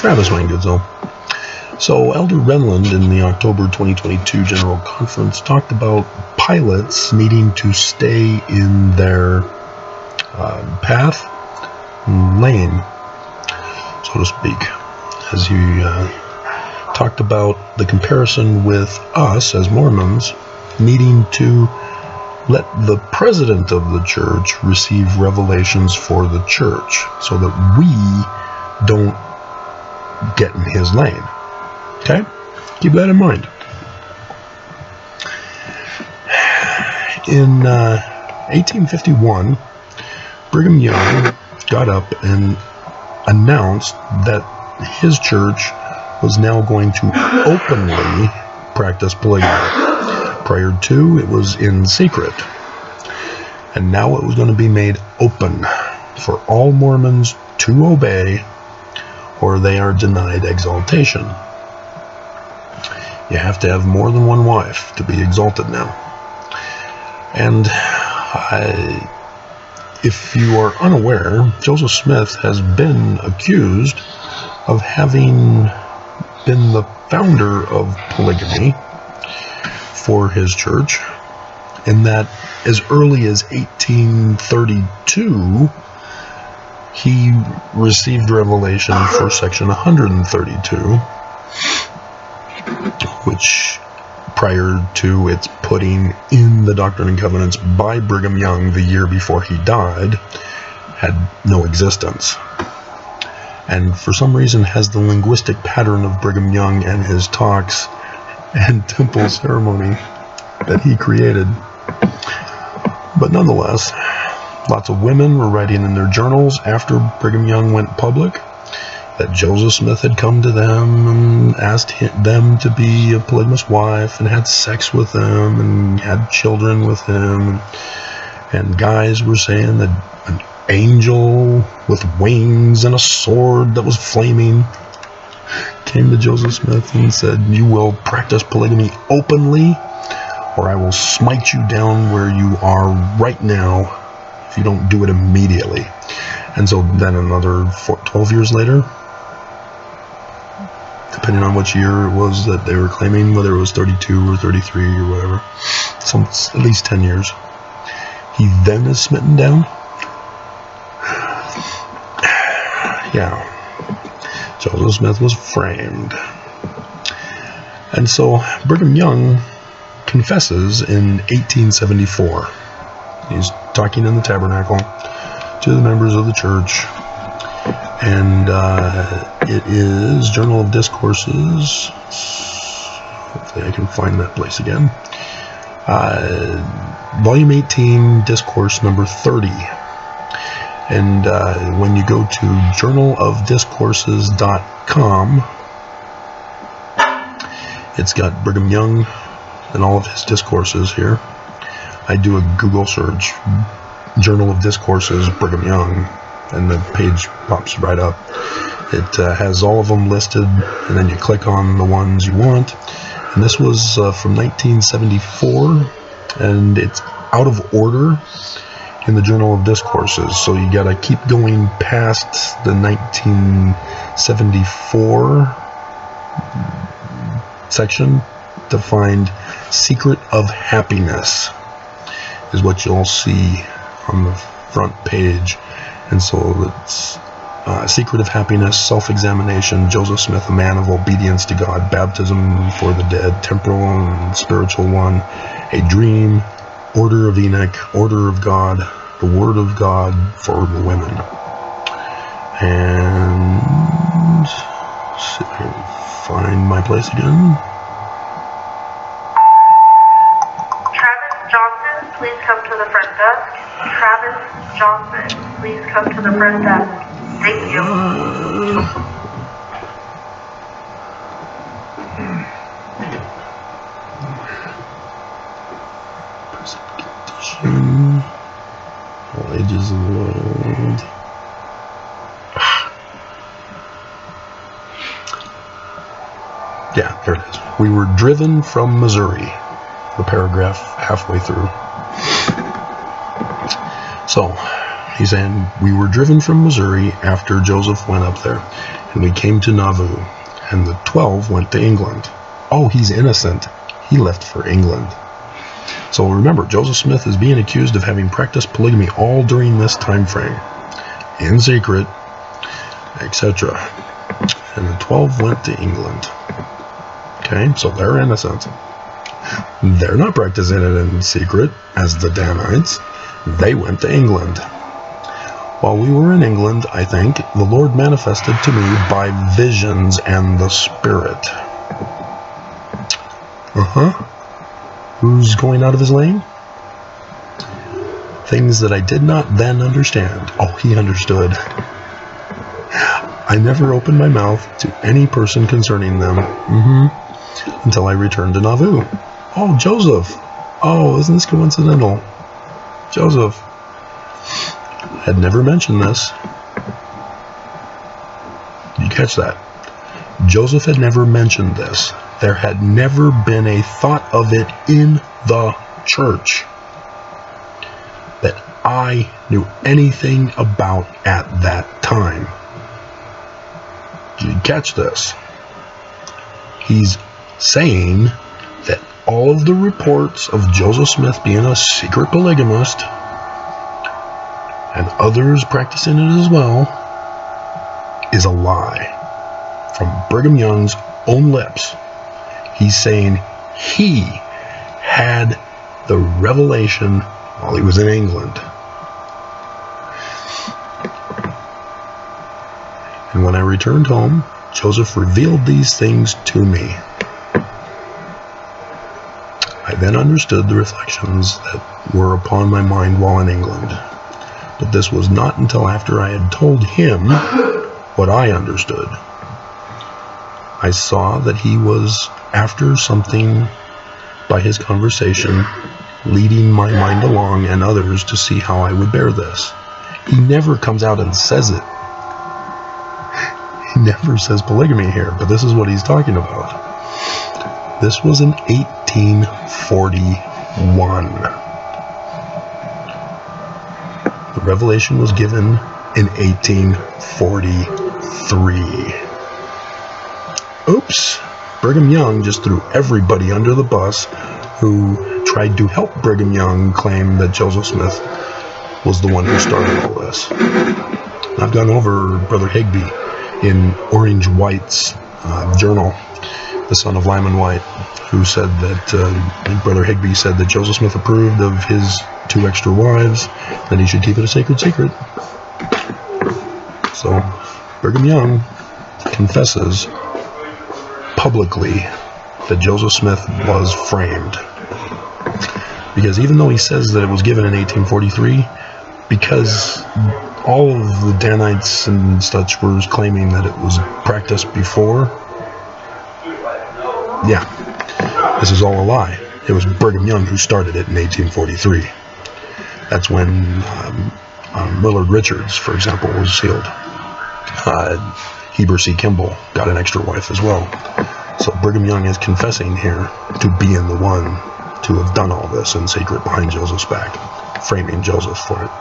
Travis Wayne Goodsell. So Elder Renland in the October 2022 General Conference talked about pilots needing to stay in their path, lane, so to speak, as he talked about the comparison with us as Mormons needing to let the president of the church receive revelations for the church so that we don't get in his lane. Okay? Keep that in mind. In 1851, Brigham Young got up and announced that his church was now going to openly practice polygamy. Prior to, it was in secret. And now it was going to be made open for all Mormons to obey, or they are denied exaltation. You have to have more than one wife to be exalted now. And if you are unaware, Joseph Smith has been accused of having been the founder of polygamy for his church, in that as early as 1832, he received revelation for section 132, which prior to its putting in the Doctrine and Covenants by Brigham Young the year before he died, had no existence. And for some reason has the linguistic pattern of Brigham Young and his talks and temple ceremony that he created. But nonetheless, lots of women were writing in their journals after Brigham Young went public that Joseph Smith had come to them and asked them to be a polygamous wife and had sex with them and had children with him. And guys were saying that an angel with wings and a sword that was flaming came to Joseph Smith and said, "You will practice polygamy openly, or I will smite you down where you are right now if you don't do it immediately." And so then another 12 years later, depending on which year it was that they were claiming, whether it was 32 or 33 or whatever, at least 10 years, he then is smitten down. Yeah. Joseph Smith was framed. And so Brigham Young confesses in 1874. He's talking in the tabernacle to the members of the church. And it is Journal of Discourses. Hopefully I can find that place again. Volume 18, Discourse number 30. And when you go to journalofdiscourses.com, it's got Brigham Young and all of his discourses here. I do a Google search, Journal of Discourses, Brigham Young, and the page pops right up. It has all of them listed, and then you click on the ones you want. And this was from 1974, and it's out of order in the Journal of Discourses, so you gotta keep going past the 1974 section to find Secret of Happiness is what you'll see on the front page. And so it's Secret of Happiness, Self-Examination, Joseph Smith, a Man of Obedience to God, Baptism for the Dead, Temporal and Spiritual One, A Dream, Order of Enoch, Order of God, the Word of God for the Women. And let's see if I can find my place again. Travis Johnson, please come to the front desk. Travis Johnson, please come to the front desk. Thank you. All ages of the world. Yeah, there it is. We were driven from Missouri. The paragraph halfway through. So, He's saying, we were driven from Missouri after Joseph went up there, and we came to Nauvoo, and the 12 went to England. Oh, he's innocent. He left for England. So remember, Joseph Smith is being accused of having practiced polygamy all during this time frame, in secret, etc. And the 12 went to England. Okay, so they're innocent. They're not practicing it in secret, as the Danites. They went to England. While we were in England, I think, the Lord manifested to me by visions and the Spirit. Who's going out of his lane? Things that I did not then understand. Oh, he understood. I never opened my mouth to any person concerning them. Until I returned to Nauvoo. Oh, Joseph. Oh, isn't this coincidental? Joseph had never mentioned this. Did you catch that? Joseph had never mentioned this. There had never been a thought of it in the church that I knew anything about at that time. Did you catch this? He's saying that all of the reports of Joseph Smith being a secret polygamist and others practicing it as well is a lie from Brigham Young's own lips. He's saying he had the revelation while he was in England. And when I returned home, Joseph revealed these things to me. I then understood the reflections that were upon my mind while in England. But this was not until after I had told him what I understood. I saw that he was after something by his conversation, leading my mind along and others to see how I would bear this. He never comes out and says it. He never says polygamy here, but this is what he's talking about. This was in 1841. The revelation was given in 1843. Oops! Brigham Young just threw everybody under the bus who tried to help Brigham Young claim that Joseph Smith was the one who started all this. I've gone over Brother Higby in Orange White's journal, the son of Lyman White, who said that, Brother Higby said that Joseph Smith approved of his 2 extra wives, that he should keep it a sacred secret. So, Brigham Young confesses publicly that Joseph Smith was framed. Because even though he says that it was given in 1843, because all of the Danites and such were claiming that it was practiced before, yeah, this is all a lie. It was Brigham Young who started it in 1843. That's when Millard Richards, for example, was sealed. Heber C. Kimball got an extra wife as well. So Brigham Young is confessing here to being the one to have done all this in secret behind Joseph's back, framing Joseph for it.